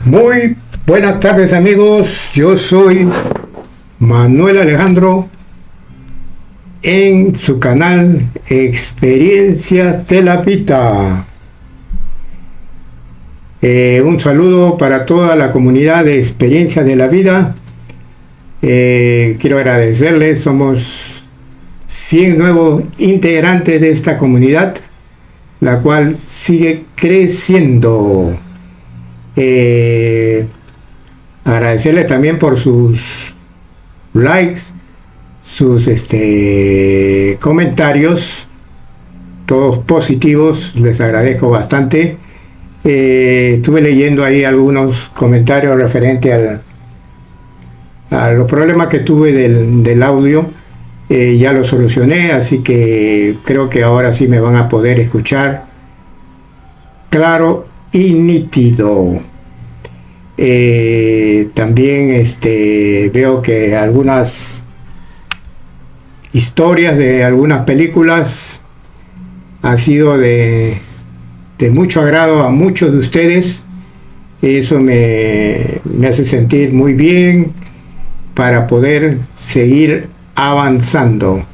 Muy buenas tardes amigos, yo soy Manuel Alejandro en su canal Experiencias de la Vida. Un saludo para toda la comunidad de Experiencias de la Vida. Quiero agradecerles, somos 100 nuevos integrantes de esta comunidad, la cual sigue creciendo. Agradecerles también por sus likes, sus comentarios, todos positivos, les agradezco bastante. Estuve leyendo ahí algunos comentarios referentes a los problemas que tuve del audio. Ya lo solucioné, así que creo que ahora sí me van a poder escuchar claro y nítido. También veo que algunas historias de algunas películas han sido de mucho agrado a muchos de ustedes. Eso me hace sentir muy bien para poder seguir avanzando.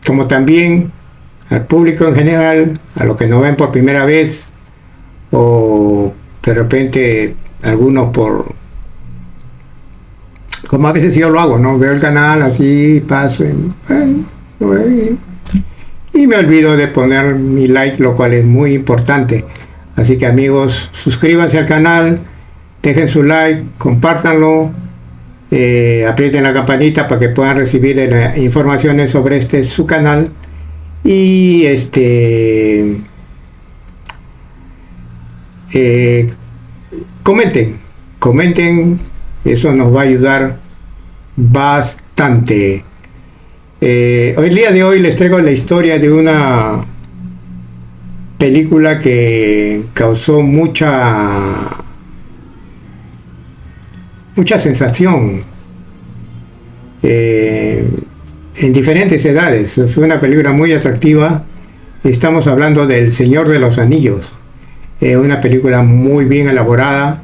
Como también al público en general, a los que nos ven por primera vez, o de repente algunos como a veces yo lo hago, ¿no? Veo el canal así, paso y me olvido de poner mi like, lo cual es muy importante. Así que amigos, suscríbanse al canal, dejen su like, compártanlo, aprieten la campanita para que puedan recibir informaciones sobre su canal. Y comenten, eso nos va a ayudar bastante. El día de hoy les traigo la historia de una película que causó mucha sensación en diferentes edades. Fue una película muy atractiva. Estamos hablando del Señor de los Anillos. Una película muy bien elaborada,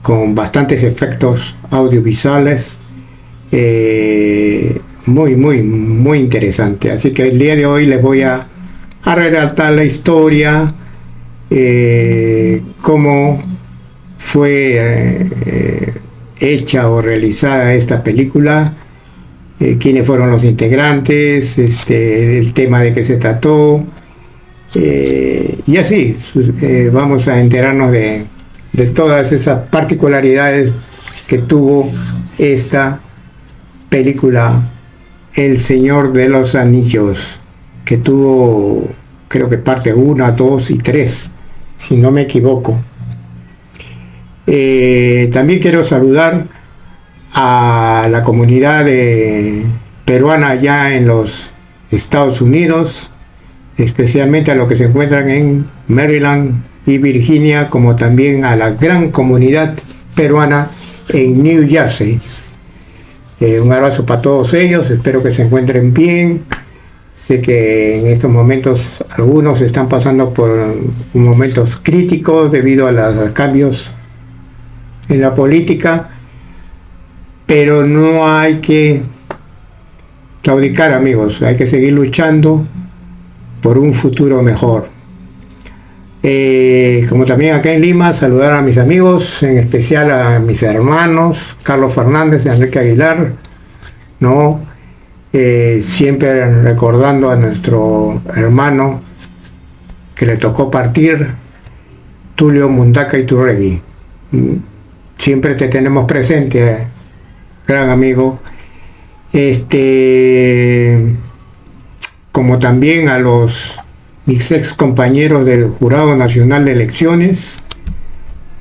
con bastantes efectos audiovisuales, muy interesante. Así que el día de hoy les voy a relatar la historia, cómo fue hecha o realizada esta película, quiénes fueron los integrantes, el tema de qué se trató, y así vamos a enterarnos de todas esas particularidades que tuvo esta película El Señor de los Anillos, que tuvo creo que parte 1, 2 y 3, si no me equivoco. También quiero saludar a la comunidad peruana allá en los Estados Unidos, especialmente a los que se encuentran en Maryland y Virginia, como también a la gran comunidad peruana en New Jersey. Un abrazo para todos ellos, espero que se encuentren bien. Sé que en estos momentos algunos están pasando por momentos críticos debido a los cambios en la política, pero no hay que claudicar, amigos, hay que seguir luchando por un futuro mejor. Como también acá en Lima, saludar a mis amigos, en especial a mis hermanos Carlos Fernández y Enrique Aguilar, ¿no? Siempre recordando a nuestro hermano que le tocó partir, Tulio Mundaca Iturregui. Siempre te tenemos presente, gran amigo. Como también a mis ex compañeros del Jurado Nacional de Elecciones,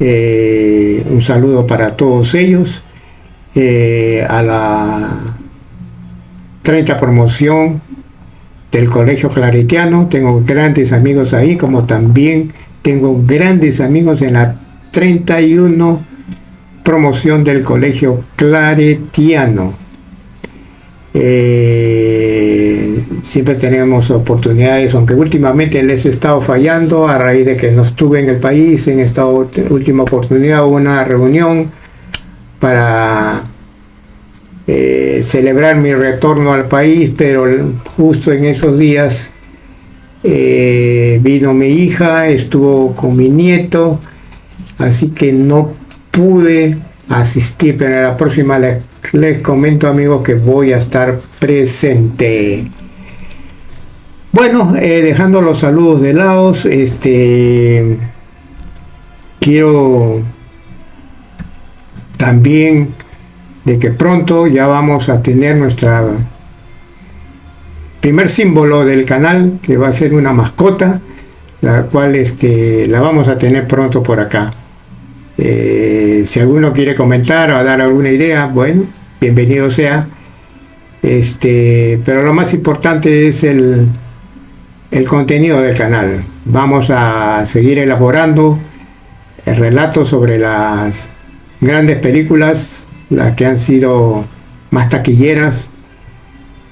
un saludo para todos ellos. A la 30 promoción del Colegio Claretiano, tengo grandes amigos ahí, como también tengo grandes amigos en la 31 promoción del Colegio Claretiano. siempre tenemos oportunidades, aunque últimamente les he estado fallando a raíz de que no estuve en el país. En esta última oportunidad hubo una reunión para celebrar mi retorno al país, pero justo en esos días vino mi hija, estuvo con mi nieto, así que no pude asistir, pero en la próxima les comento, amigos, que voy a estar presente. Bueno, dejando los saludos de lado, quiero también de que pronto ya vamos a tener nuestra primer símbolo del canal, que va a ser una mascota, la cual la vamos a tener pronto por acá. Si alguno quiere comentar o dar alguna idea, bueno, bienvenido sea. Pero lo más importante es el contenido del canal. Vamos a seguir elaborando el relato sobre las grandes películas, las que han sido más taquilleras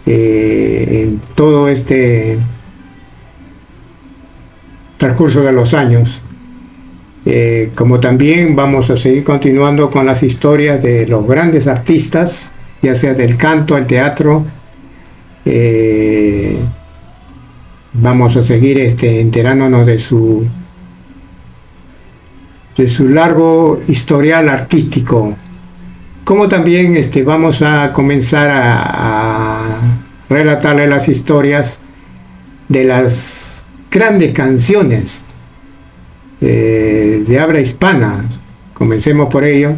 en todo este transcurso de los años. Como también vamos a seguir continuando con las historias de los grandes artistas, ya sea del canto al teatro. Vamos a seguir enterándonos de su largo historial artístico, como también vamos a comenzar a relatarle las historias de las grandes canciones de habla hispana. Comencemos por ello,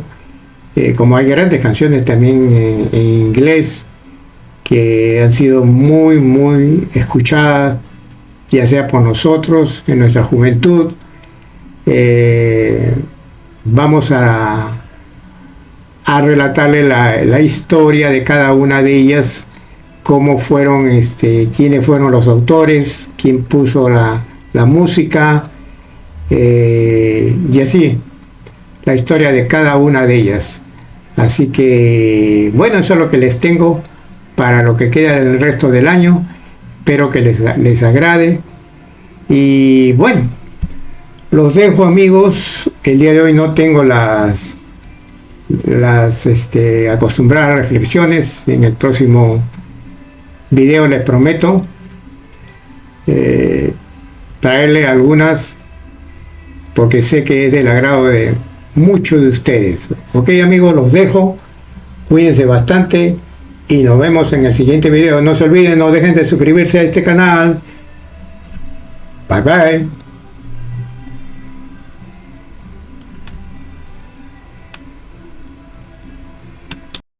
como hay grandes canciones también en inglés que han sido muy escuchadas, ya sea por nosotros en nuestra juventud. Vamos a relatarle la historia de cada una de ellas, cómo fueron, quiénes fueron los autores, quién puso la música, y así la historia de cada una de ellas. Así que bueno, eso es lo que les tengo para lo que queda del resto del año. Espero que les agrade. Y bueno, los dejo, amigos. El día de hoy no tengo las acostumbradas reflexiones. En el próximo video les prometo traerle algunas, porque sé que es del agrado de muchos de ustedes. Ok, amigos, los dejo. Cuídense bastante y nos vemos en el siguiente video. No se olviden, no dejen de suscribirse a este canal. Bye bye.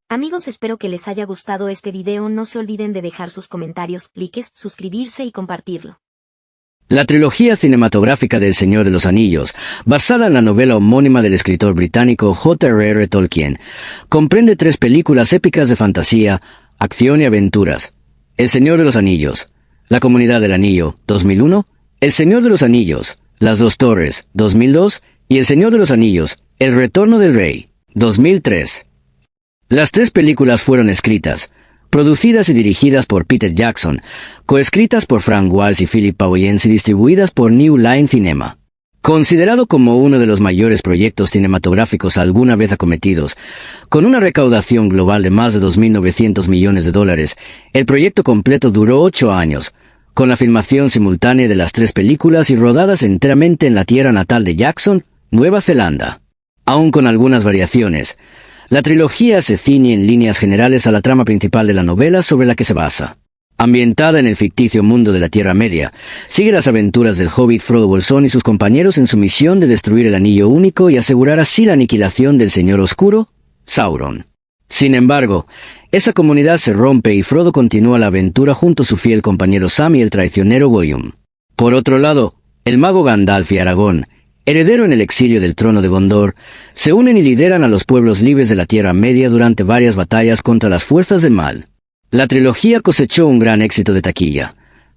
Amigos, espero que les haya gustado este video. No se olviden de dejar sus comentarios, likes, suscribirse y compartirlo. La trilogía cinematográfica del Señor de los Anillos, basada en la novela homónima del escritor británico J.R.R. Tolkien, comprende 3 películas épicas de fantasía, acción y aventuras: El Señor de los Anillos, La Comunidad del Anillo, 2001, El Señor de los Anillos, Las Dos Torres, 2002, y El Señor de los Anillos, El Retorno del Rey, 2003. Las 3 películas fueron escritas, producidas y dirigidas por Peter Jackson, coescritas por Frank Wells y Philip Paoyens y distribuidas por New Line Cinema. Considerado como uno de los mayores proyectos cinematográficos alguna vez acometidos, con una recaudación global de más de 2.900 millones de dólares, el proyecto completo duró 8 años, con la filmación simultánea de las 3 películas y rodadas enteramente en la tierra natal de Jackson, Nueva Zelanda. Aún con algunas variaciones, la trilogía se ciñe en líneas generales a la trama principal de la novela sobre la que se basa. Ambientada en el ficticio mundo de la Tierra Media, sigue las aventuras del hobbit Frodo Bolsón y sus compañeros en su misión de destruir el Anillo Único y asegurar así la aniquilación del Señor Oscuro, Sauron. Sin embargo, esa comunidad se rompe y Frodo continúa la aventura junto a su fiel compañero Sam y el traicionero Gollum. Por otro lado, el mago Gandalf y Aragorn, heredero en el exilio del trono de Gondor, se unen y lideran a los pueblos libres de la Tierra Media durante varias batallas contra las fuerzas del mal. La trilogía cosechó un gran éxito de taquilla.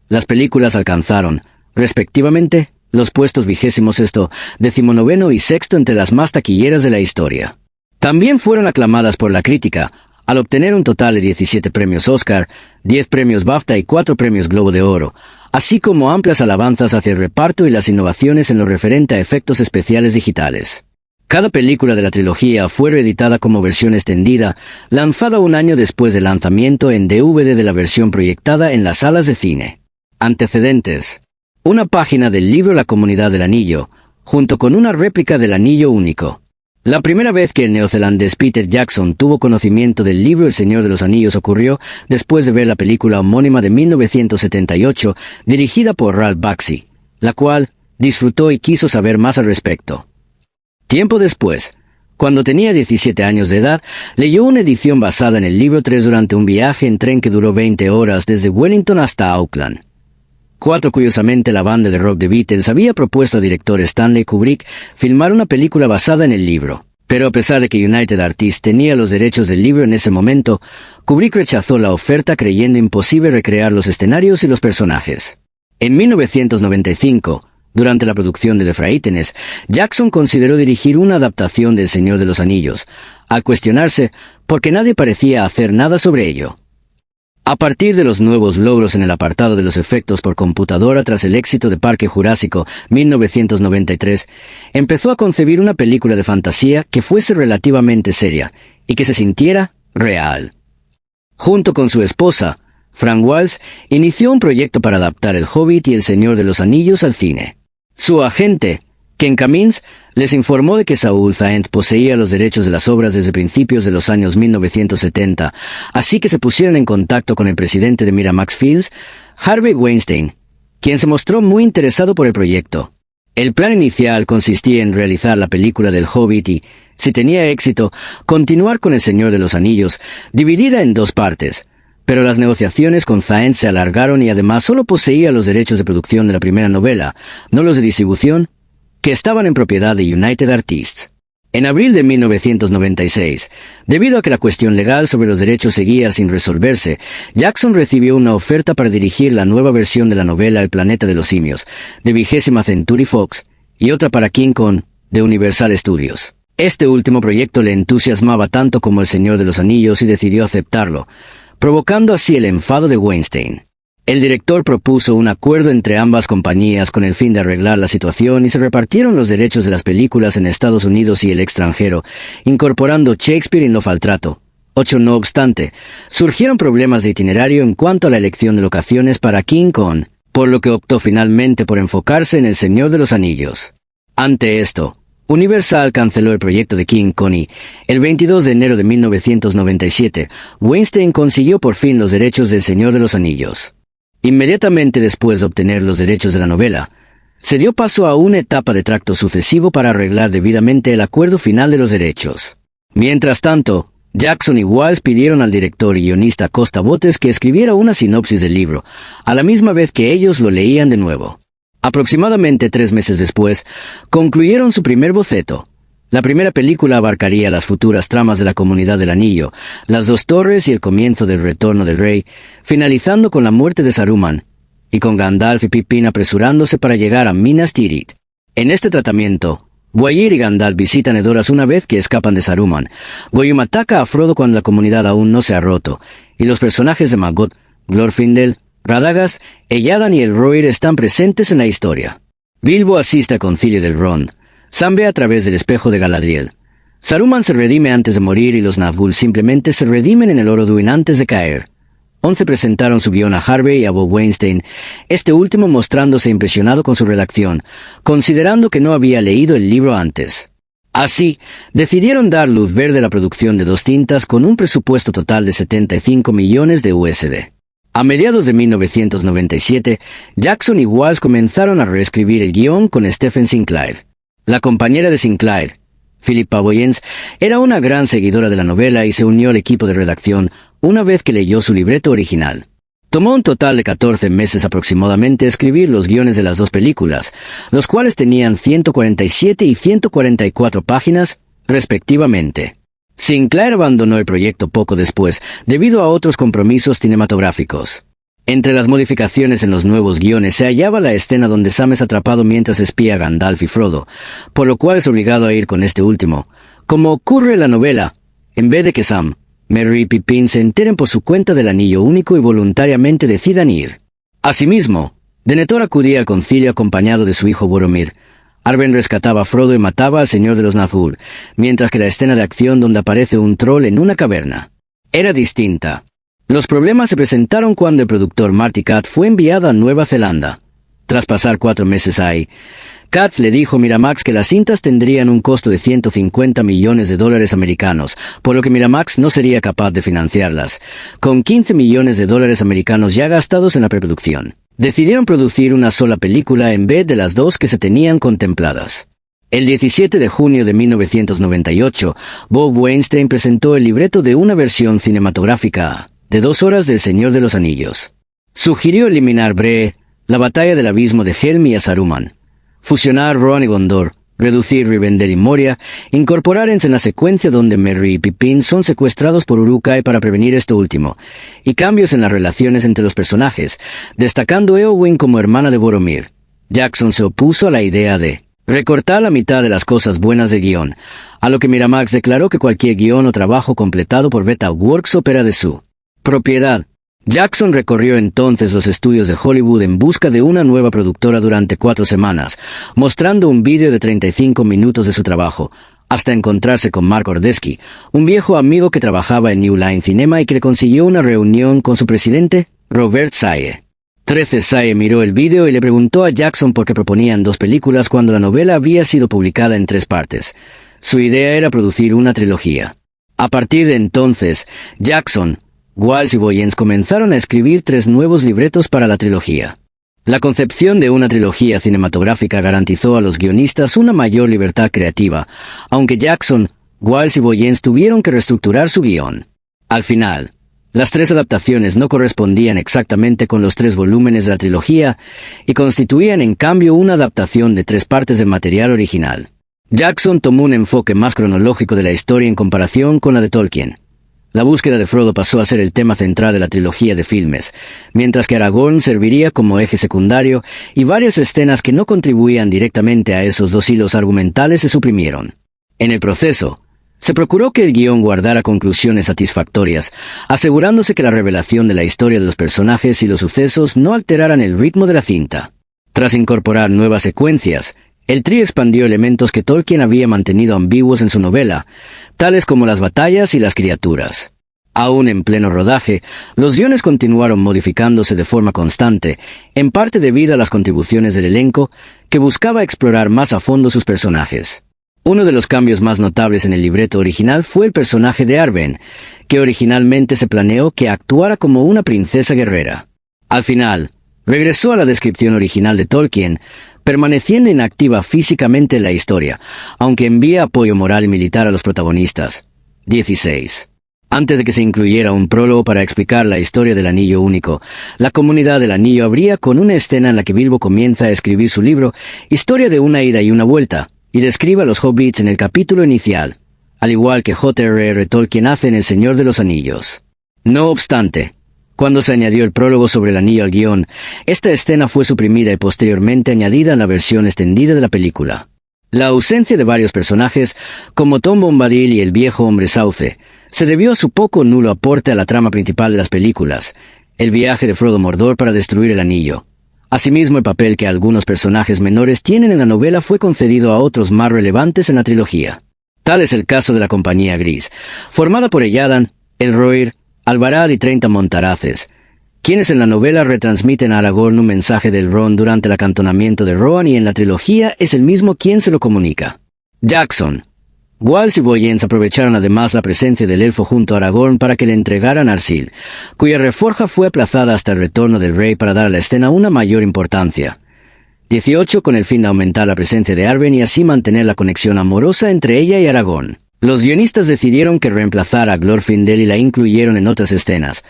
Las películas alcanzaron, respectivamente, los puestos 26º, 19º y 6º entre las más taquilleras de la historia. También fueron aclamadas por la crítica, al obtener un total de 17 premios Oscar, 10 premios BAFTA y 4 premios Globo de Oro, así como amplias alabanzas hacia el reparto y las innovaciones en lo referente a efectos especiales digitales. Cada película de la trilogía fue reeditada como versión extendida, lanzada un año después del lanzamiento en DVD de la versión proyectada en las salas de cine. Antecedentes. Una página del libro La Comunidad del Anillo, junto con una réplica del Anillo Único. La primera vez que el neozelandés Peter Jackson tuvo conocimiento del libro El Señor de los Anillos ocurrió después de ver la película homónima de 1978, dirigida por Ralph Bakshi, la cual disfrutó y quiso saber más al respecto. Tiempo después, cuando tenía 17 años de edad, leyó una edición basada en el libro 3 durante un viaje en tren que duró 20 horas desde Wellington hasta Auckland. Curiosamente, la banda de rock The Beatles había propuesto al director Stanley Kubrick filmar una película basada en el libro. Pero a pesar de que United Artists tenía los derechos del libro en ese momento, Kubrick rechazó la oferta creyendo imposible recrear los escenarios y los personajes. En 1995, durante la producción de The Frighteners, Jackson consideró dirigir una adaptación de El Señor de los Anillos, al cuestionarse por qué nadie parecía hacer nada sobre ello. A partir de los nuevos logros en el apartado de los efectos por computadora tras el éxito de Parque Jurásico 1993, empezó a concebir una película de fantasía que fuese relativamente seria y que se sintiera real. Junto con su esposa, Frank Wells, inició un proyecto para adaptar El Hobbit y El Señor de los Anillos al cine. Su agente, Ken Cummins, les informó de que Saul Zaentz poseía los derechos de las obras desde principios de los años 1970, así que se pusieron en contacto con el presidente de Miramax Films, Harvey Weinstein, quien se mostró muy interesado por el proyecto. El plan inicial consistía en realizar la película del Hobbit y, si tenía éxito, continuar con El Señor de los Anillos, dividida en 2 partes. Pero las negociaciones con Zaentz se alargaron y además solo poseía los derechos de producción de la primera novela, no los de distribución, que estaban en propiedad de United Artists. En abril de 1996, debido a que la cuestión legal sobre los derechos seguía sin resolverse, Jackson recibió una oferta para dirigir la nueva versión de la novela El Planeta de los Simios, de 20ª Century Fox, y otra para King Kong, de Universal Studios. Este último proyecto le entusiasmaba tanto como El Señor de los Anillos y decidió aceptarlo, provocando así el enfado de Weinstein. El director propuso un acuerdo entre ambas compañías con el fin de arreglar la situación y se repartieron los derechos de las películas en Estados Unidos y el extranjero, incorporando Shakespeare en lo faltrato. No obstante, surgieron problemas de itinerario en cuanto a la elección de locaciones para King Kong, por lo que optó finalmente por enfocarse en El Señor de los Anillos. Ante esto, Universal canceló el proyecto de King Kong y, el 22 de enero de 1997, Weinstein consiguió por fin los derechos del Señor de los Anillos. Inmediatamente después de obtener los derechos de la novela, se dio paso a una etapa de tracto sucesivo para arreglar debidamente el acuerdo final de los derechos. Mientras tanto, Jackson y Wells pidieron al director y guionista Costa Botes que escribiera una sinopsis del libro, a la misma vez que ellos lo leían de nuevo. Aproximadamente 3 meses después, concluyeron su primer boceto. La primera película abarcaría las futuras tramas de la Comunidad del Anillo, las 2 torres y el comienzo del retorno del rey, finalizando con la muerte de Saruman, y con Gandalf y Pippin apresurándose para llegar a Minas Tirith. En este tratamiento, Boyir y Gandalf visitan Edoras una vez que escapan de Saruman. Gollum ataca a Frodo cuando la comunidad aún no se ha roto, y los personajes de Maggot, Glorfindel, Radagast, Elladan y Elrohir están presentes en la historia. Bilbo asiste al concilio del Ron. Sam ve a través del espejo de Galadriel. Saruman se redime antes de morir y los Nazgûl simplemente se redimen en el Orodruin antes de caer. 11 presentaron su guión a Harvey y a Bob Weinstein, este último mostrándose impresionado con su redacción, considerando que no había leído el libro antes. Así, decidieron dar luz verde a la producción de 2 cintas con un presupuesto total de 75 millones de USD. A mediados de 1997, Jackson y Wells comenzaron a reescribir el guión con Stephen Sinclair. La compañera de Sinclair, Philippa Boyens, era una gran seguidora de la novela y se unió al equipo de redacción una vez que leyó su libreto original. Tomó un total de 14 meses aproximadamente escribir los guiones de las 2 películas, los cuales tenían 147 y 144 páginas, respectivamente. Sinclair abandonó el proyecto poco después, debido a otros compromisos cinematográficos. Entre las modificaciones en los nuevos guiones se hallaba la escena donde Sam es atrapado mientras espía a Gandalf y Frodo, por lo cual es obligado a ir con este último. Como ocurre en la novela, en vez de que Sam, Merry y Pippin se enteren por su cuenta del anillo único y voluntariamente decidan ir. Asimismo, Denethor acudía al concilio acompañado de su hijo Boromir. Arwen rescataba a Frodo y mataba al Señor de los Nazgûl, mientras que la escena de acción donde aparece un troll en una caverna era distinta. Los problemas se presentaron cuando el productor Marty Katz fue enviado a Nueva Zelanda. Tras pasar 4 meses ahí, Katz le dijo a Miramax que las cintas tendrían un costo de $150 millones americanos, por lo que Miramax no sería capaz de financiarlas, con $15 millones americanos ya gastados en la preproducción. Decidieron producir una sola película en vez de las 2 que se tenían contempladas. El 17 de junio de 1998, Bob Weinstein presentó el libreto de una versión cinematográfica de 2 horas del Señor de los Anillos. Sugirió eliminar Bree, la batalla del abismo de Helm y Saruman, fusionar Rohan y Gondor, reducir Rivendell y Moria, incorporar en la secuencia donde Merry y Pippin son secuestrados por Uruk-hai para prevenir esto último, y cambios en las relaciones entre los personajes, destacando Eowyn como hermana de Boromir. Jackson se opuso a la idea de recortar la mitad de las cosas buenas del guión, a lo que Miramax declaró que cualquier guión o trabajo completado por Beta Works opera de su propiedad. Jackson recorrió entonces los estudios de Hollywood en busca de una nueva productora durante 4 semanas, mostrando un vídeo de 35 minutos de su trabajo, hasta encontrarse con Mark Ordesky, un viejo amigo que trabajaba en New Line Cinema y que le consiguió una reunión con su presidente, Robert Saye. 13 Saye miró el vídeo y le preguntó a Jackson por qué proponían 2 películas cuando la novela había sido publicada en 3 partes. Su idea era producir una trilogía. A partir de entonces, Jackson, Walsh y Boyens comenzaron a escribir 3 nuevos libretos para la trilogía. La concepción de una trilogía cinematográfica garantizó a los guionistas una mayor libertad creativa, aunque Jackson, Walsh y Boyens tuvieron que reestructurar su guión. Al final, las 3 adaptaciones no correspondían exactamente con los 3 volúmenes de la trilogía y constituían en cambio una adaptación de 3 partes del material original. Jackson tomó un enfoque más cronológico de la historia en comparación con la de Tolkien. La búsqueda de Frodo pasó a ser el tema central de la trilogía de filmes, mientras que Aragorn serviría como eje secundario y varias escenas que no contribuían directamente a esos 2 hilos argumentales se suprimieron. En el proceso, se procuró que el guión guardara conclusiones satisfactorias, asegurándose que la revelación de la historia de los personajes y los sucesos no alteraran el ritmo de la cinta. Tras incorporar nuevas secuencias, el trío expandió elementos que Tolkien había mantenido ambiguos en su novela, tales como las batallas y las criaturas. Aún en pleno rodaje, los guiones continuaron modificándose de forma constante, en parte debido a las contribuciones del elenco, que buscaba explorar más a fondo sus personajes. Uno de los cambios más notables en el libreto original fue el personaje de Arwen, que originalmente se planeó que actuara como una princesa guerrera. Al final, regresó a la descripción original de Tolkien, permaneciendo inactiva físicamente en la historia, aunque envía apoyo moral y militar a los protagonistas. 16. Antes de que se incluyera un prólogo para explicar la historia del Anillo Único, la comunidad del Anillo abría con una escena en la que Bilbo comienza a escribir su libro Historia de una ida y una vuelta, y describe a los hobbits en el capítulo inicial, al igual que J.R.R. Tolkien hace en El Señor de los Anillos. No obstante, cuando se añadió el prólogo sobre el anillo al guión, esta escena fue suprimida y posteriormente añadida en la versión extendida de la película. La ausencia de varios personajes, como Tom Bombadil y el viejo hombre Sauce, se debió a su poco o nulo aporte a la trama principal de las películas, el viaje de Frodo a Mordor para destruir el anillo. Asimismo, el papel que algunos personajes menores tienen en la novela fue concedido a otros más relevantes en la trilogía. Tal es el caso de la Compañía Gris, formada por Elladan, Elrohir, Albarad y 30 Montaraces, quienes en la novela retransmiten a Aragorn un mensaje del Ron durante el acantonamiento de Rohan y en la trilogía es el mismo quien se lo comunica. Jackson, Walsh y Boyens aprovecharon además la presencia del elfo junto a Aragorn para que le entregaran Narsil, cuya reforja fue aplazada hasta el retorno del rey para dar a la escena una mayor importancia. 18 con el fin de aumentar la presencia de Arwen y así mantener la conexión amorosa entre ella y Aragorn. Los guionistas decidieron que reemplazar a Glorfindel y la incluyeron en otras escenas,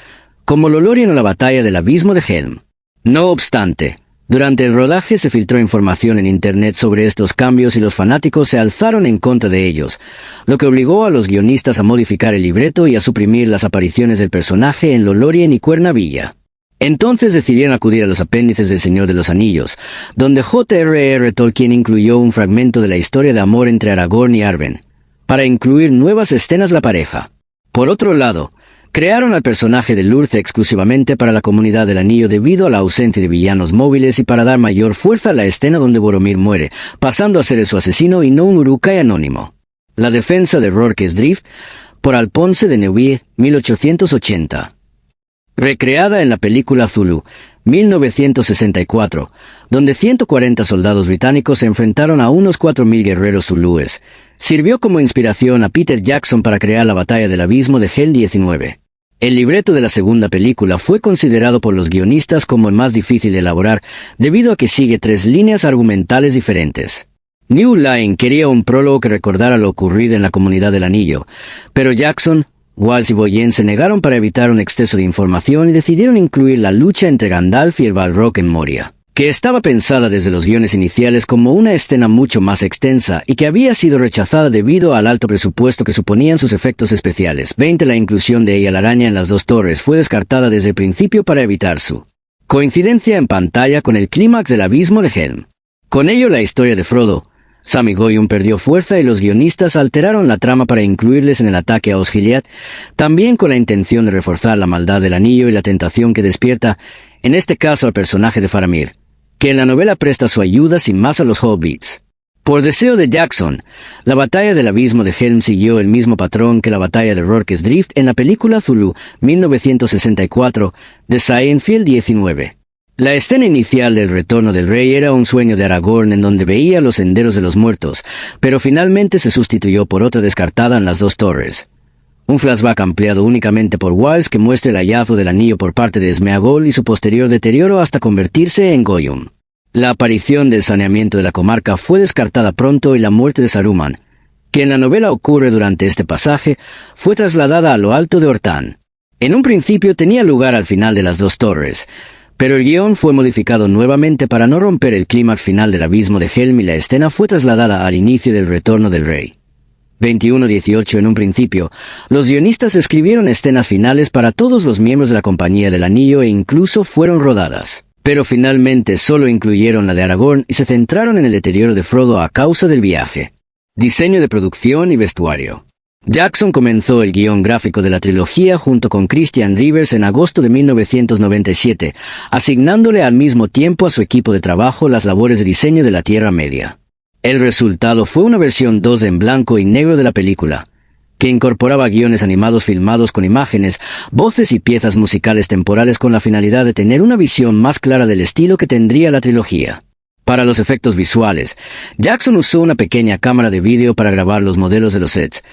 como Lolorien o la batalla del abismo de Helm. No obstante, durante el rodaje se filtró información en Internet sobre estos cambios y los fanáticos se alzaron en contra de ellos, lo que obligó a los guionistas a modificar el libreto y a suprimir las apariciones del personaje en Lolorien y Cuernavilla. Entonces decidieron acudir a los apéndices del Señor de los Anillos, donde J.R.R. Tolkien incluyó un fragmento de la historia de amor entre Aragorn y Arwen, para incluir nuevas escenas la pareja. Por otro lado, crearon al personaje de Lurthe exclusivamente para la Comunidad del Anillo debido a la ausencia de villanos móviles y para dar mayor fuerza a la escena donde Boromir muere, pasando a ser su asesino y no un Uruk-hai anónimo. La defensa de Rorke's Drift, por Alphonse de Neuville, 1880. Recreada en la película Zulu, 1964, donde 140 soldados británicos se enfrentaron a unos 4.000 guerreros zulúes. Sirvió como inspiración a Peter Jackson para crear la Batalla del Abismo de Helm 19. El libreto de la segunda película fue considerado por los guionistas como el más difícil de elaborar debido a que sigue 3 líneas argumentales diferentes. New Line quería un prólogo que recordara lo ocurrido en la Comunidad del Anillo, pero Jackson, Walsh y Boyen se negaron para evitar un exceso de información y decidieron incluir la lucha entre Gandalf y el Balrog en Moria, que estaba pensada desde los guiones iniciales como una escena mucho más extensa y que había sido rechazada debido al alto presupuesto que suponían sus efectos especiales. La inclusión de ella la araña en las 2 torres fue descartada desde el principio para evitar su coincidencia en pantalla con el clímax del Abismo de Helm. Con ello, la historia de Frodo, Sam y Gollum perdió fuerza y los guionistas alteraron la trama para incluirles en el ataque a Osgiliath, también con la intención de reforzar la maldad del anillo y la tentación que despierta, en este caso al personaje de Faramir, que en la novela presta su ayuda sin más a los hobbits. Por deseo de Jackson, la batalla del Abismo de Helm siguió el mismo patrón que la batalla de Rorke's Drift en la película Zulu, 1964, de Seinfeld 19. La escena inicial del retorno del rey era un sueño de Aragorn en donde veía los senderos de los muertos, pero finalmente se sustituyó por otra descartada en las 2 torres. Un flashback ampliado únicamente por Walsh que muestra el hallazgo del anillo por parte de Smeagol y su posterior deterioro hasta convertirse en Gollum. La aparición del saneamiento de la comarca fue descartada pronto y la muerte de Saruman, que en la novela ocurre durante este pasaje, fue trasladada a lo alto de Orthanc. En un principio tenía lugar al final de las 2 torres, pero el guión fue modificado nuevamente para no romper el clímax final del Abismo de Helm y la escena fue trasladada al inicio del retorno del rey. 21:18 En un principio, los guionistas escribieron escenas finales para todos los miembros de la Compañía del Anillo e incluso fueron rodadas. Pero finalmente solo incluyeron la de Aragorn y se centraron en el deterioro de Frodo a causa del viaje. Diseño de producción y vestuario. Jackson comenzó el guión gráfico de la trilogía junto con Christian Rivers en agosto de 1997, asignándole al mismo tiempo a su equipo de trabajo las labores de diseño de la Tierra Media. El resultado fue una versión 2 en blanco y negro de la película, que incorporaba guiones animados filmados con imágenes, voces y piezas musicales temporales con la finalidad de tener una visión más clara del estilo que tendría la trilogía. Para los efectos visuales, Jackson usó una pequeña cámara de vídeo para grabar los modelos de los sets,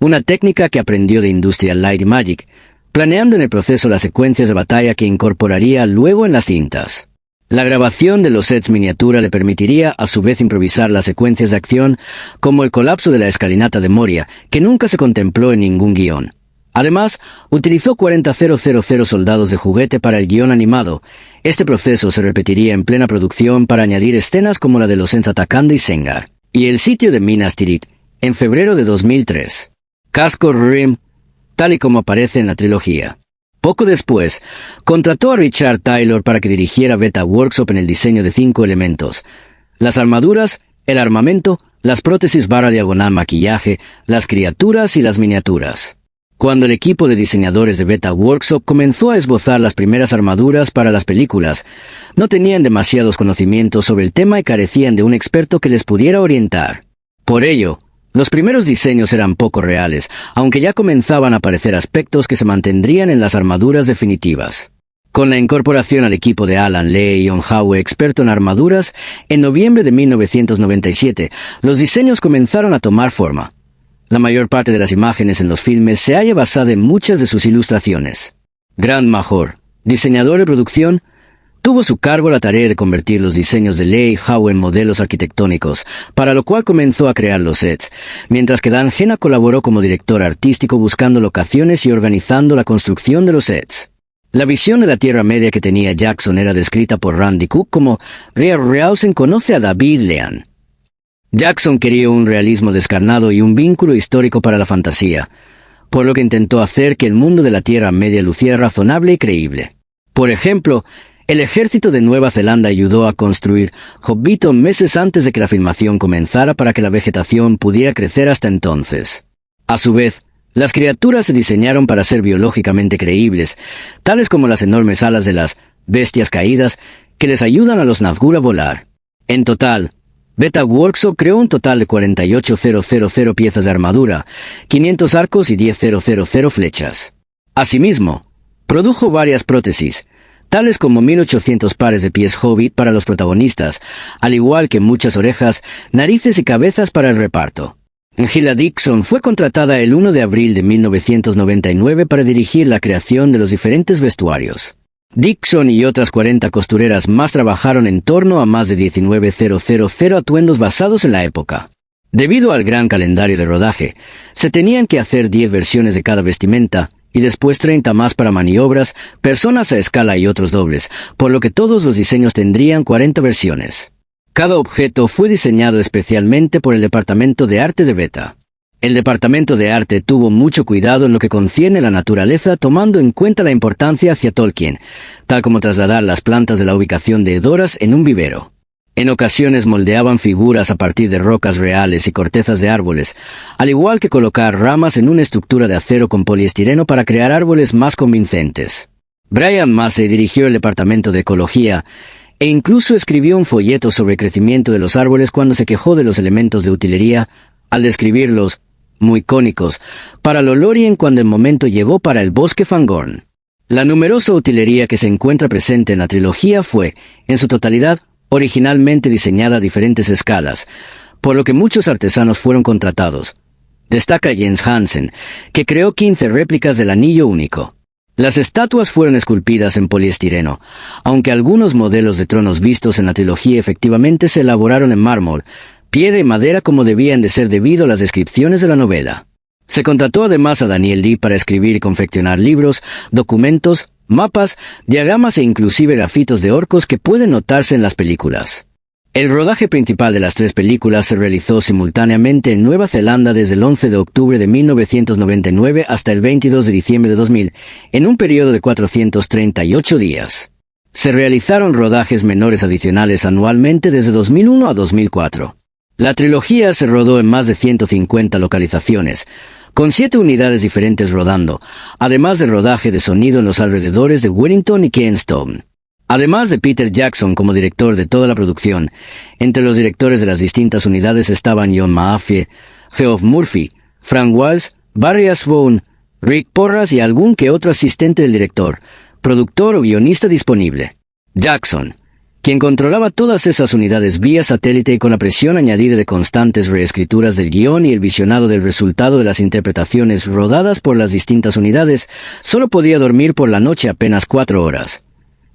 una técnica que aprendió de Industrial Light y Magic, planeando en el proceso las secuencias de batalla que incorporaría luego en las cintas. La grabación de los sets miniatura le permitiría a su vez improvisar las secuencias de acción, como el colapso de la escalinata de Moria, que nunca se contempló en ningún guión. Además, utilizó 40,000 soldados de juguete para el guión animado. Este proceso se repetiría en plena producción para añadir escenas como la de los Ents atacando Isengard y el sitio de Minas Tirith, en febrero de 2003. Casco Rim, tal y como aparece en la trilogía. Poco después, contrató a Richard Taylor para que dirigiera Beta Workshop en el diseño de 5 elementos: las armaduras, el armamento, las prótesis barra diagonal maquillaje, las criaturas y las miniaturas. Cuando el equipo de diseñadores de Beta Workshop comenzó a esbozar las primeras armaduras para las películas, no tenían demasiados conocimientos sobre el tema y carecían de un experto que les pudiera orientar. Por ello, los primeros diseños eran poco reales, aunque ya comenzaban a aparecer aspectos que se mantendrían en las armaduras definitivas. Con la incorporación al equipo de Alan Lee y John Howe, experto en armaduras, en noviembre de 1997, los diseños comenzaron a tomar forma. La mayor parte de las imágenes en los filmes se halla basada en muchas de sus ilustraciones. Grant Major, diseñador de producción, tuvo a su cargo la tarea de convertir los diseños de Lee y Howe en modelos arquitectónicos, para lo cual comenzó a crear los sets, mientras que Dan Hena colaboró como director artístico buscando locaciones y organizando la construcción de los sets. La visión de la Tierra Media que tenía Jackson era descrita por Randy Cook como Harryhausen conoce a David Lean. Jackson quería un realismo descarnado y un vínculo histórico para la fantasía, por lo que intentó hacer que el mundo de la Tierra Media luciera razonable y creíble. Por ejemplo, el ejército de Nueva Zelanda ayudó a construir Hobbiton meses antes de que la filmación comenzara para que la vegetación pudiera crecer hasta entonces. A su vez, Las criaturas se diseñaron para ser biológicamente creíbles, tales como las enormes alas de las bestias caídas que les ayudan a los Nazgûl a volar. En total, Beta Workshop creó un total de 48.000 piezas de armadura, 500 arcos y 10.000 flechas. Asimismo, produjo varias prótesis, tales como 1.800 pares de pies hobbit para los protagonistas, al igual que muchas orejas, narices y cabezas para el reparto. Gila Dixon fue contratada el 1 de abril de 1999 para dirigir la creación de los diferentes vestuarios. Dixon y otras 40 costureras más trabajaron en torno a más de 19.000 atuendos basados en la época. Debido al gran calendario de rodaje, se tenían que hacer 10 versiones de cada vestimenta, y después 30 más para maniobras, personas a escala y otros dobles, por lo que todos los diseños tendrían 40 versiones. Cada objeto fue diseñado especialmente por el Departamento de Arte de Beta. El Departamento de Arte tuvo mucho cuidado en lo que concierne la naturaleza, tomando en cuenta la importancia hacia Tolkien, tal como trasladar las plantas de la ubicación de Edoras en un vivero. En ocasiones moldeaban figuras a partir de rocas reales y cortezas de árboles, al igual que colocar ramas en una estructura de acero con poliestireno para crear árboles más convincentes. Brian Massey dirigió el Departamento de Ecología, e incluso escribió un folleto sobre el crecimiento de los árboles cuando se quejó de los elementos de utilería, al describirlos, muy cónicos, para Lothlórien cuando el momento llegó para el bosque Fangorn. La numerosa utilería que se encuentra presente en la trilogía fue, en su totalidad, originalmente diseñada a diferentes escalas, por lo que muchos artesanos fueron contratados. Destaca Jens Hansen, que creó 15 réplicas del Anillo Único. Las estatuas fueron esculpidas en poliestireno, aunque algunos modelos de tronos vistos en la trilogía efectivamente se elaboraron en mármol, piedra y madera como debían de ser debido a las descripciones de la novela. Se contrató además a Daniel Dee para escribir y confeccionar libros, documentos, mapas, diagramas e inclusive grafitos de orcos que pueden notarse en las películas. El rodaje principal de las 3 películas se realizó simultáneamente en Nueva Zelanda desde el 11 de octubre de 1999 hasta el 22 de diciembre de 2000, en un periodo de 438 días. Se realizaron rodajes menores adicionales anualmente desde 2001 a 2004. La trilogía se rodó en más de 150 localizaciones, con 7 unidades diferentes rodando, además de rodaje de sonido en los alrededores de Wellington y Keenestone. Además de Peter Jackson como director de toda la producción, entre los directores de las distintas unidades estaban John Mahaffey, Geoff Murphy, Frank Wells, Barry Asbone, Rick Porras y algún que otro asistente del director, productor o guionista disponible. Jackson, quien controlaba todas esas unidades vía satélite y con la presión añadida de constantes reescrituras del guión y el visionado del resultado de las interpretaciones rodadas por las distintas unidades, solo podía dormir por la noche apenas 4 horas.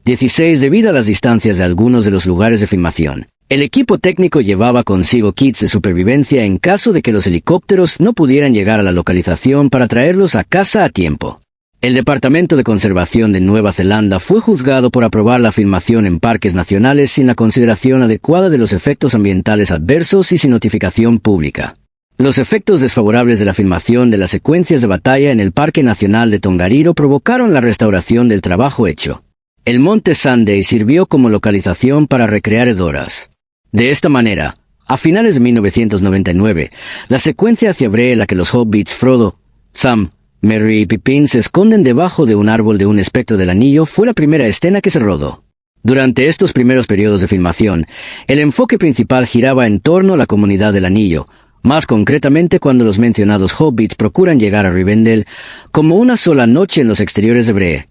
16 debido a las distancias de algunos de los lugares de filmación. El equipo técnico llevaba consigo kits de supervivencia en caso de que los helicópteros no pudieran llegar a la localización para traerlos a casa a tiempo. El Departamento de Conservación de Nueva Zelanda fue juzgado por aprobar la filmación en parques nacionales sin la consideración adecuada de los efectos ambientales adversos y sin notificación pública. Los efectos desfavorables de la filmación de las secuencias de batalla en el Parque Nacional de Tongariro provocaron la restauración del trabajo hecho. El monte Sunday sirvió como localización para recrear Edoras. De esta manera, a finales de 1999, la secuencia hacia Bree en la que los hobbits Frodo, Sam, Merry y Pippin se esconden debajo de un árbol de un espectro del anillo fue la primera escena que se rodó. Durante estos primeros periodos de filmación, el enfoque principal giraba en torno a la comunidad del anillo, más concretamente cuando los mencionados hobbits procuran llegar a Rivendell como una sola noche en los exteriores de Bree.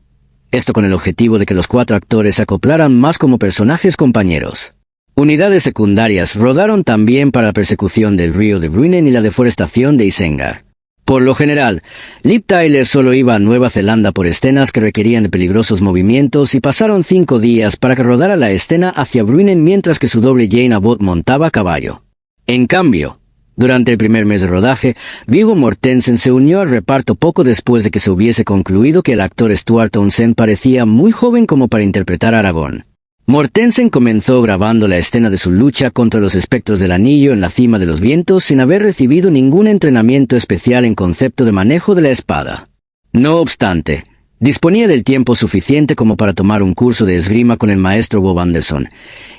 Esto con el objetivo de que los 4 actores se acoplaran más como personajes compañeros. Unidades secundarias rodaron también para la persecución del río de Bruinen y la deforestación de Isengard. Por lo general, Liv Tyler solo iba a Nueva Zelanda por escenas que requerían de peligrosos movimientos y pasaron 5 días para que rodara la escena hacia Bruinen mientras que su doble Jane Abbott montaba a caballo. En cambio, durante el primer mes de rodaje, Viggo Mortensen se unió al reparto poco después de que se hubiese concluido que el actor Stuart Townsend parecía muy joven como para interpretar a Aragorn. Mortensen comenzó grabando la escena de su lucha contra los espectros del anillo en la cima de los vientos sin haber recibido ningún entrenamiento especial en concepto de manejo de la espada. No obstante, disponía del tiempo suficiente como para tomar un curso de esgrima con el maestro Bob Anderson,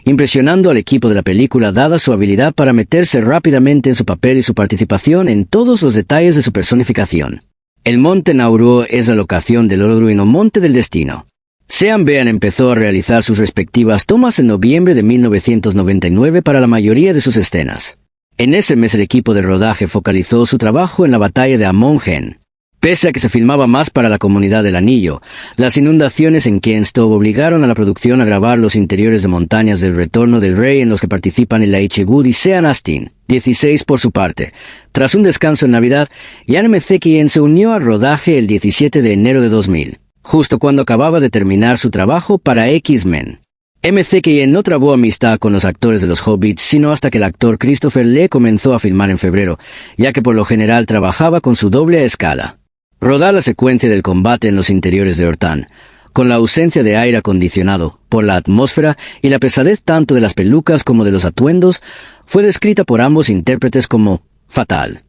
impresionando al equipo de la película dada su habilidad para meterse rápidamente en su papel y su participación en todos los detalles de su personificación. El monte Nauru es la locación del Orodruin o Monte del Destino. Sean Bean empezó a realizar sus respectivas tomas en noviembre de 1999 para la mayoría de sus escenas. En ese mes el equipo de rodaje focalizó su trabajo en la batalla de Amon Hen. Pese a que se filmaba más para la comunidad del Anillo, las inundaciones en Kenstove obligaron a la producción a grabar los interiores de montañas del Retorno del Rey en los que participan Elijah Wood y Sean Astin, 16 por su parte. Tras un descanso en Navidad, Ian Mezekien se unió al rodaje el 17 de enero de 2000, justo cuando acababa de terminar su trabajo para X-Men. Mezekien no trabó amistad con los actores de los Hobbits sino hasta que el actor Christopher Lee comenzó a filmar en febrero, ya que por lo general trabajaba con su doble a escala. Rodar la secuencia del combate en los interiores de Hortan, con la ausencia de aire acondicionado, por la atmósfera y la pesadez tanto de las pelucas como de los atuendos, fue descrita por ambos intérpretes como fatal.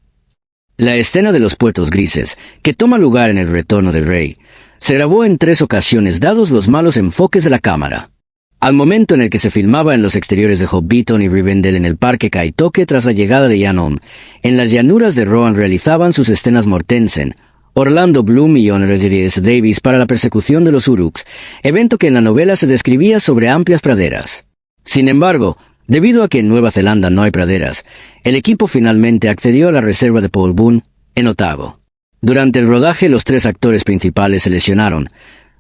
La escena de los puertos grises, que toma lugar en el Retorno del Rey, se grabó en 3 ocasiones dados los malos enfoques de la cámara. Al momento en el que se filmaba en los exteriores de Hobbiton y Rivendell en el parque Kaitoke tras la llegada de Ian en las llanuras de Rohan realizaban sus escenas Mortensen, Orlando Bloom y John Rhys Davies para la persecución de los Uruks, evento que en la novela se describía sobre amplias praderas. Sin embargo, debido a que en Nueva Zelanda no hay praderas, el equipo finalmente accedió a la reserva de Paul Boone, en Otago. Durante el rodaje los 3 actores principales se lesionaron.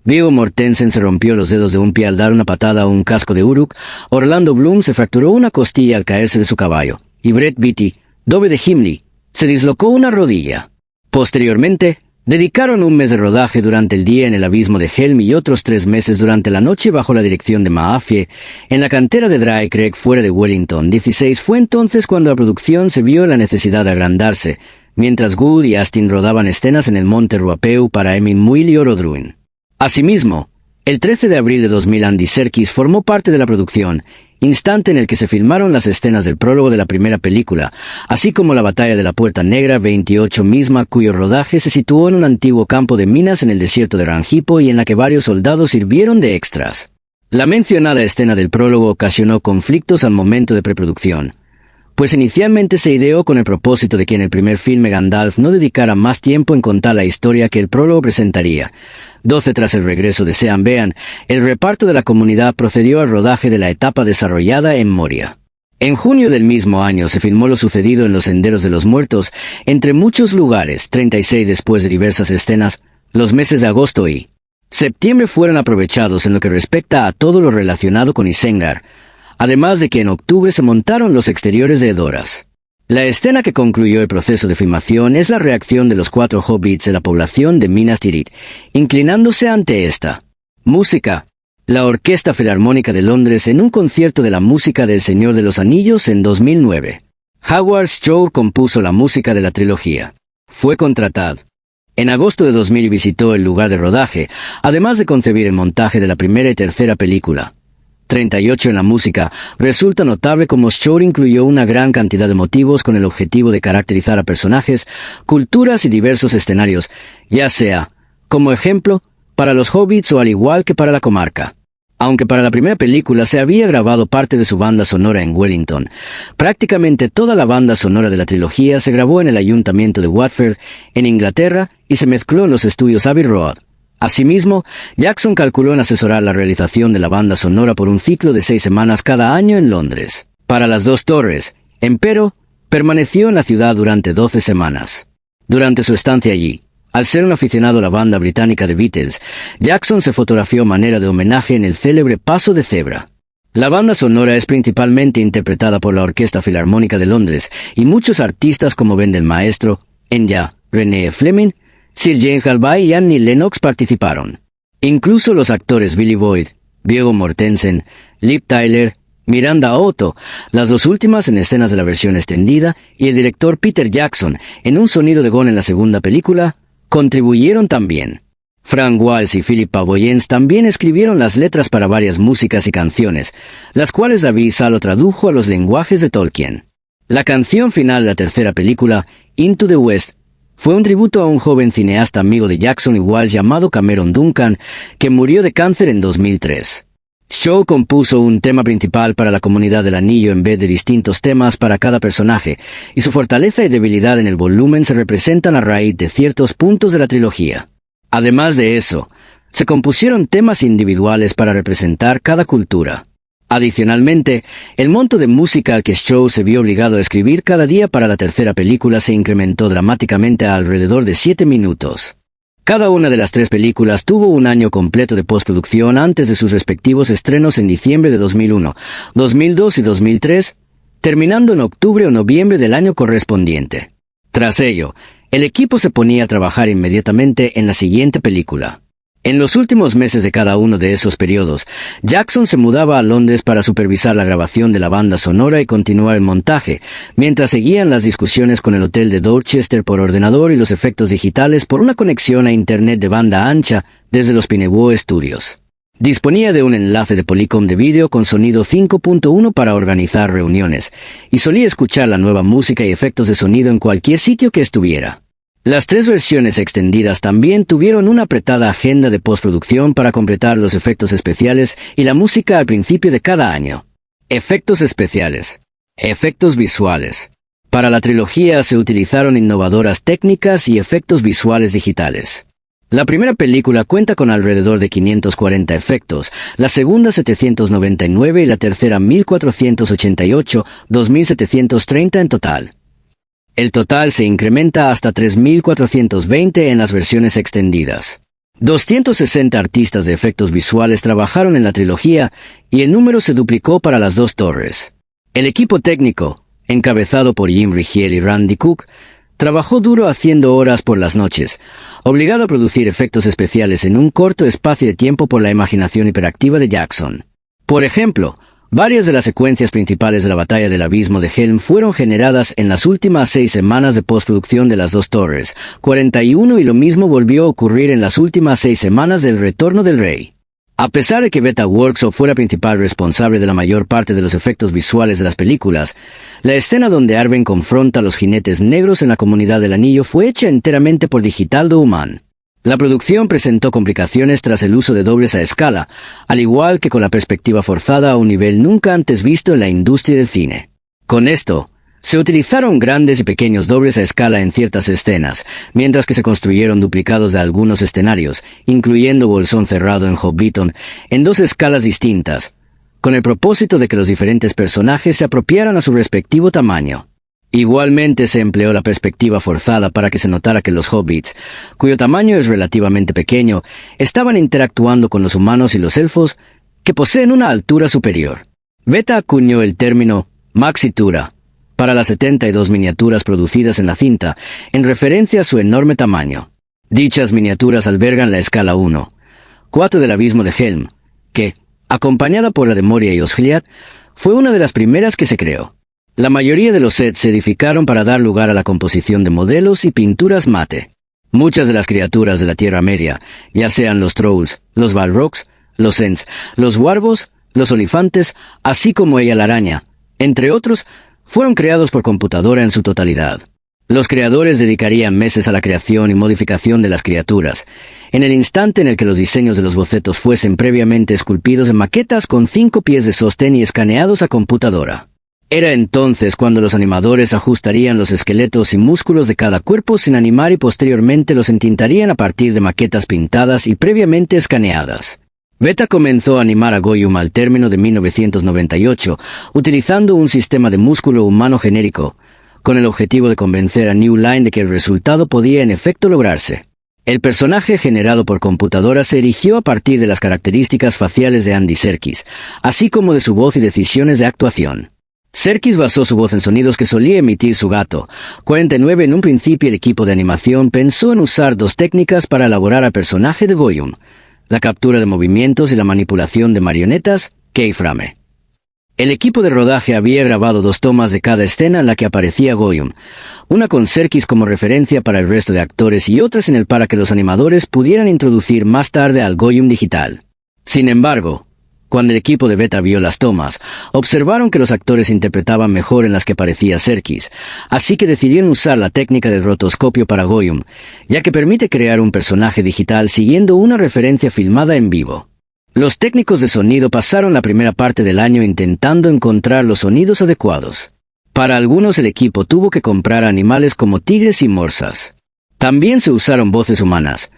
Viggo Mortensen se rompió los dedos de un pie al dar una patada a un casco de Uruk, Orlando Bloom se fracturó una costilla al caerse de su caballo, y Brett Beatty, doble de Gimli, se dislocó una rodilla. Posteriormente, dedicaron un mes de rodaje durante el día en el abismo de Helm y otros 3 meses durante la noche bajo la dirección de Maafie, en la cantera de Dry Creek fuera de Wellington. 16 fue entonces cuando la producción se vio la necesidad de agrandarse, mientras Wood y Astin rodaban escenas en el monte Ruapeu para Emin Muil y Orodruin. Asimismo, el 13 de abril de 2000 Andy Serkis formó parte de la producción, instante en el que se filmaron las escenas del prólogo de la primera película, así como la batalla de la Puerta Negra 28 misma, cuyo rodaje se situó en un antiguo campo de minas en el desierto de Rangipo y en la que varios soldados sirvieron de extras. La mencionada escena del prólogo ocasionó conflictos al momento de preproducción, pues inicialmente se ideó con el propósito de que en el primer filme Gandalf no dedicara más tiempo en contar la historia que el prólogo presentaría. 12 tras el regreso de Sean Bean, el reparto de la comunidad procedió al rodaje de la etapa desarrollada en Moria. En junio del mismo año se filmó lo sucedido en los Senderos de los Muertos, entre muchos lugares, 36 después de diversas escenas. Los meses de agosto y septiembre fueron aprovechados en lo que respecta a todo lo relacionado con Isengard, además de que en octubre se montaron los exteriores de Edoras. La escena que concluyó el proceso de filmación es la reacción de los 4 hobbits de la población de Minas Tirith, inclinándose ante esta música. La Orquesta Filarmónica de Londres en un concierto de la música del Señor de los Anillos en 2009. Howard Shore compuso la música de la trilogía. Fue contratado en agosto de 2000 visitó el lugar de rodaje, además de concebir el montaje de la primera y tercera película. 38 en la música, resulta notable como Shore incluyó una gran cantidad de motivos con el objetivo de caracterizar a personajes, culturas y diversos escenarios, ya sea, como ejemplo, para los hobbits o al igual que para la comarca. Aunque para la primera película se había grabado parte de su banda sonora en Wellington, prácticamente toda la banda sonora de la trilogía se grabó en el ayuntamiento de Watford, en Inglaterra, y se mezcló en los estudios Abbey Road. Asimismo, Jackson calculó en asesorar la realización de la banda sonora por un ciclo de 6 semanas cada año en Londres. Para las 2 torres, empero, permaneció en la ciudad durante 12 semanas. Durante su estancia allí, al ser un aficionado a la banda británica de Beatles, Jackson se fotografió a manera de homenaje en el célebre Paso de Cebra. La banda sonora es principalmente interpretada por la Orquesta Filarmónica de Londres y muchos artistas como Ben del Maestro, Enya, René Fleming, Sir James Galway y Annie Lennox participaron. Incluso los actores Billy Boyd, Viggo Mortensen, Liv Tyler, Miranda Otto, las 2 últimas en escenas de la versión extendida, y el director Peter Jackson, en un sonido de gong en la segunda película, contribuyeron también. Frank Walsh y Philip Pavoyens también escribieron las letras para varias músicas y canciones, las cuales David Salo tradujo a los lenguajes de Tolkien. La canción final de la tercera película, Into the West, fue un tributo a un joven cineasta amigo de Jackson y Walsh llamado Cameron Duncan, que murió de cáncer en 2003. Shaw compuso un tema principal para la Comunidad del Anillo en vez de distintos temas para cada personaje, y su fortaleza y debilidad en el volumen se representan a raíz de ciertos puntos de la trilogía. Además de eso, se compusieron temas individuales para representar cada cultura. Adicionalmente, el monto de música al que Shaw se vio obligado a escribir cada día para la tercera película se incrementó dramáticamente a alrededor de 7 minutos. Cada una de las 3 películas tuvo un año completo de postproducción antes de sus respectivos estrenos en diciembre de 2001, 2002 y 2003, terminando en octubre o noviembre del año correspondiente. Tras ello, el equipo se ponía a trabajar inmediatamente en la siguiente película. En los últimos meses de cada uno de esos periodos, Jackson se mudaba a Londres para supervisar la grabación de la banda sonora y continuar el montaje, mientras seguían las discusiones con el hotel de Dorchester por ordenador y los efectos digitales por una conexión a Internet de banda ancha desde los Pinewood Studios. Disponía de un enlace de Polycom de vídeo con sonido 5.1 para organizar reuniones, y solía escuchar la nueva música y efectos de sonido en cualquier sitio que estuviera. Las 3 versiones extendidas también tuvieron una apretada agenda de postproducción para completar los efectos especiales y la música al principio de cada año. Efectos especiales. Efectos visuales. Para la trilogía se utilizaron innovadoras técnicas y efectos visuales digitales. La primera película cuenta con alrededor de 540 efectos, la segunda 799 y la tercera 1488, 2730 en total. El total se incrementa hasta 3420 en las versiones extendidas. 260 artistas de efectos visuales trabajaron en la trilogía y el número se duplicó para las 2 torres. El equipo técnico, encabezado por Jim Rigiel y Randy Cook, trabajó duro haciendo horas por las noches, obligado a producir efectos especiales en un corto espacio de tiempo por la imaginación hiperactiva de Jackson. Por ejemplo, varias de las secuencias principales de la batalla del abismo de Helm fueron generadas en las últimas 6 semanas de postproducción de las 2 torres, 41, y lo mismo volvió a ocurrir en las últimas 6 semanas del Retorno del Rey. A pesar de que Beta Workshop fue la principal responsable de la mayor parte de los efectos visuales de las películas, la escena donde Arwen confronta a los jinetes negros en la Comunidad del Anillo fue hecha enteramente por Digital Do Human. La producción presentó complicaciones tras el uso de dobles a escala, al igual que con la perspectiva forzada a un nivel nunca antes visto en la industria del cine. Con esto, se utilizaron grandes y pequeños dobles a escala en ciertas escenas, mientras que se construyeron duplicados de algunos escenarios, incluyendo Bolsón Cerrado en Hobbiton, en 2 escalas distintas, con el propósito de que los diferentes personajes se apropiaran a su respectivo tamaño. Igualmente se empleó la perspectiva forzada para que se notara que los hobbits, cuyo tamaño es relativamente pequeño, estaban interactuando con los humanos y los elfos, que poseen una altura superior. Beta acuñó el término maxitura para las 72 miniaturas producidas en la cinta, en referencia a su enorme tamaño. Dichas miniaturas albergan la escala 1, 4 del abismo de Helm, que, acompañada por la de Moria y Osgiliath, fue una de las primeras que se creó. La mayoría de los sets se edificaron para dar lugar a la composición de modelos y pinturas mate. Muchas de las criaturas de la Tierra Media, ya sean los Trolls, los Balrogs, los Ents, los Wargos, los Olifantes, así como ella la araña, entre otros, fueron creados por computadora en su totalidad. Los creadores dedicarían meses a la creación y modificación de las criaturas, en el instante en el que los diseños de los bocetos fuesen previamente esculpidos en maquetas con 5 pies de sostén y escaneados a computadora. Era entonces cuando los animadores ajustarían los esqueletos y músculos de cada cuerpo sin animar y posteriormente los entintarían a partir de maquetas pintadas y previamente escaneadas. Beta comenzó a animar a Gollum al término de 1998, utilizando un sistema de músculo humano genérico, con el objetivo de convencer a New Line de que el resultado podía en efecto lograrse. El personaje generado por computadora se erigió a partir de las características faciales de Andy Serkis, así como de su voz y decisiones de actuación. Serkis basó su voz en sonidos que solía emitir su gato. 49 En un principio el equipo de animación pensó en usar 2 técnicas para elaborar al personaje de Gollum: la captura de movimientos y la manipulación de marionetas, keyframe. El equipo de rodaje había grabado 2 tomas de cada escena en la que aparecía Gollum, una con Serkis como referencia para el resto de actores y otras en el para que los animadores pudieran introducir más tarde al Gollum digital. Sin embargo, cuando el equipo de Beta vio las tomas, observaron que los actores interpretaban mejor en las que aparecía Serkis, así que decidieron usar la técnica del rotoscopio para Gollum, ya que permite crear un personaje digital siguiendo una referencia filmada en vivo. Los técnicos de sonido pasaron la primera parte del año intentando encontrar los sonidos adecuados. Para algunos el equipo tuvo que comprar animales como tigres y morsas. También se usaron voces humanas.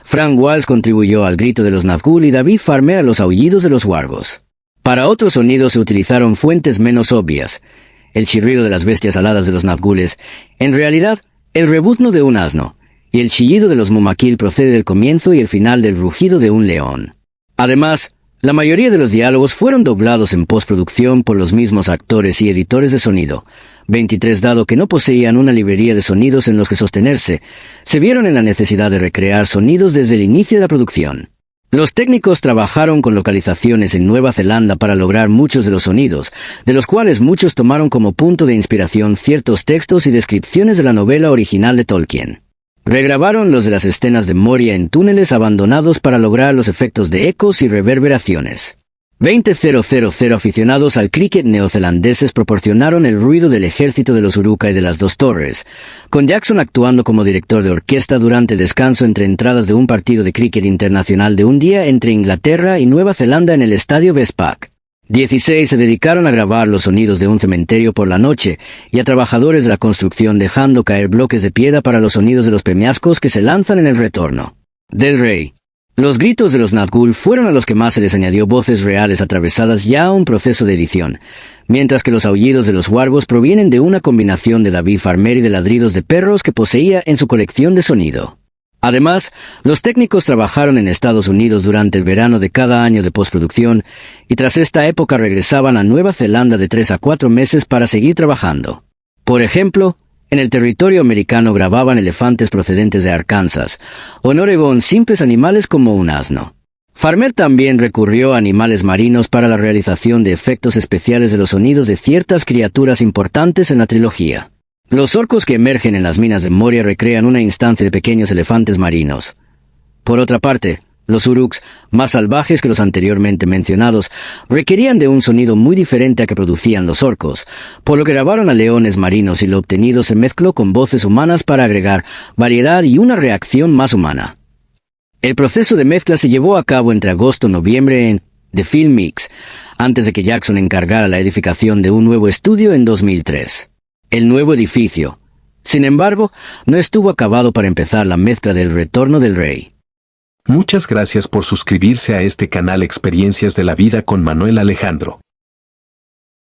Frank Walsh contribuyó al grito de los Nazgûl y David Farmer a los aullidos de los wargos. Para otros sonidos se utilizaron fuentes menos obvias. El chirrido de las bestias aladas de los Nazgûles, en realidad, el rebuzno de un asno, y el chillido de los Mumakil procede del comienzo y el final del rugido de un león. Además, la mayoría de los diálogos fueron doblados en postproducción por los mismos actores y editores de sonido. 23, dado que no poseían una librería de sonidos en los que sostenerse, se vieron en la necesidad de recrear sonidos desde el inicio de la producción. Los técnicos trabajaron con localizaciones en Nueva Zelanda para lograr muchos de los sonidos, de los cuales muchos tomaron como punto de inspiración ciertos textos y descripciones de la novela original de Tolkien. Regrabaron los de las escenas de Moria en túneles abandonados para lograr los efectos de ecos y reverberaciones. 20,000 aficionados al cricket neozelandeses proporcionaron el ruido del ejército de los Uruk y de las Dos Torres, con Jackson actuando como director de orquesta durante el descanso entre entradas de un partido de cricket internacional de un día entre Inglaterra y Nueva Zelanda en el estadio Westpac. 16 se dedicaron a grabar los sonidos de un cementerio por la noche y a trabajadores de la construcción dejando caer bloques de piedra para los sonidos de los peñascos que se lanzan en el retorno del rey. Los gritos de los Nazgûl fueron a los que más se les añadió voces reales atravesadas ya a un proceso de edición, mientras que los aullidos de los wargos provienen de una combinación de David Farmer y de ladridos de perros que poseía en su colección de sonido. Además, los técnicos trabajaron en Estados Unidos durante el verano de cada año de postproducción y tras esta época regresaban a Nueva Zelanda de 3 a 4 meses para seguir trabajando. Por ejemplo, en el territorio americano grababan elefantes procedentes de Arkansas, o en Oregón simples animales como un asno. Farmer también recurrió a animales marinos para la realización de efectos especiales de los sonidos de ciertas criaturas importantes en la trilogía. Los orcos que emergen en las minas de Moria recrean una instancia de pequeños elefantes marinos. Por otra parte, los Uruks, más salvajes que los anteriormente mencionados, requerían de un sonido muy diferente a que producían los orcos, por lo que grabaron a leones marinos y lo obtenido se mezcló con voces humanas para agregar variedad y una reacción más humana. El proceso de mezcla se llevó a cabo entre agosto y noviembre en The Film Mix, antes de que Jackson encargara la edificación de un nuevo estudio en 2003. El nuevo edificio, sin embargo, no estuvo acabado para empezar la mezcla del Retorno del Rey. Muchas gracias por suscribirse a este canal Experiencias de la Vida con Manuel Alejandro.